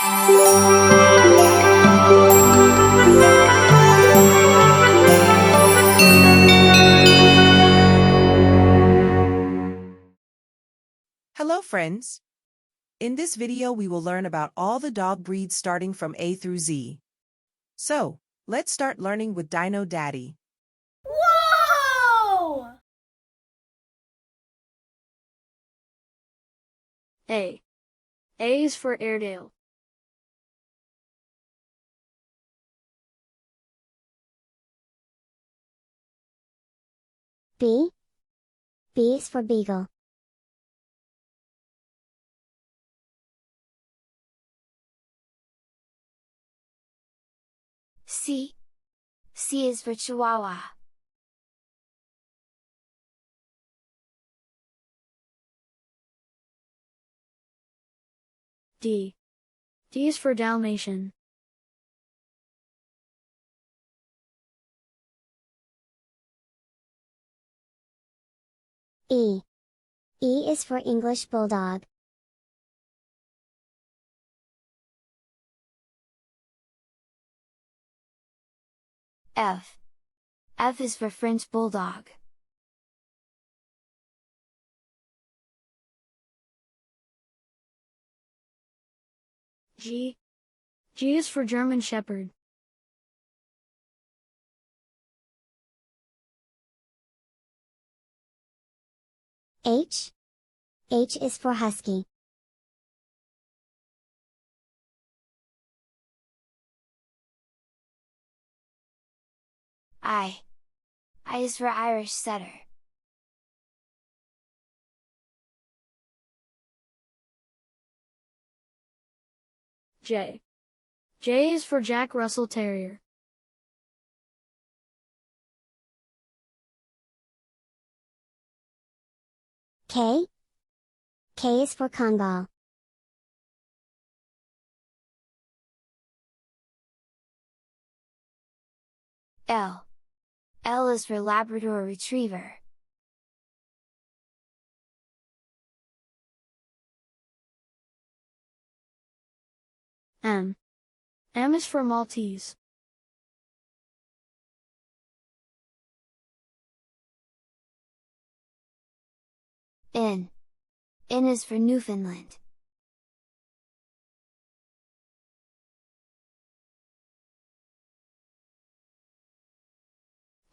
Hello friends! In this video we will learn about all the dog breeds starting from A through Z. So, let's start learning with Dino Daddy. Whoa! A. A is for Airedale. B. B is for Beagle. C. C is for Chihuahua. D. D is for Dalmatian. E. E is for English Bulldog. F. F is for French Bulldog. G. G is for German Shepherd. H. H is for Husky. I. I is for Irish Setter. J. J is for Jack Russell Terrier. K. K is for Congal. L. L is for Labrador Retriever. M. M is for Maltese. N. N is for Newfoundland.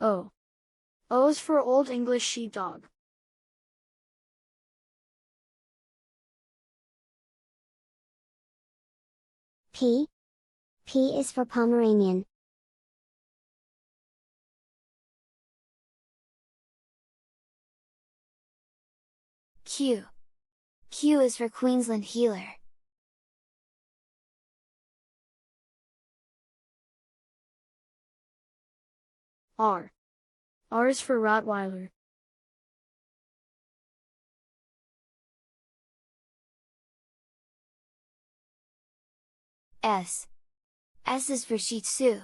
O. O is for Old English Sheepdog. P. P is for Pomeranian. Q. Q is for Queensland Heeler. R. R is for Rottweiler. S. S is for Shih Tzu.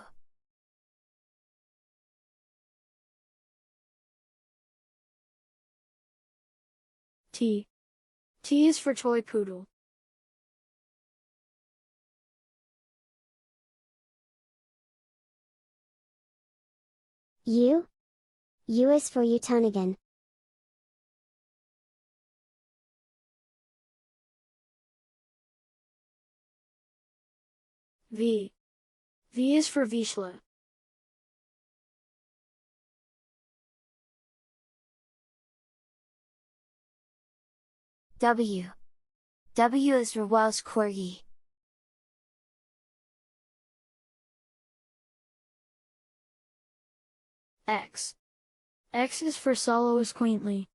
T. T is for Toy Poodle. U. U is for Utonigan. V. V is for Vizsla. W. W is for Welsh Corgi. X. X is for Soloist Quaintly.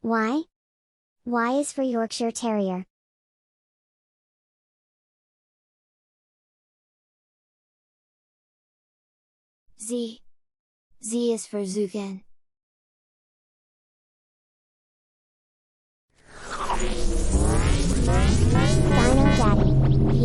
Y. Y is for Yorkshire Terrier. Z. Z is for Zugan. Dino Daddy. P.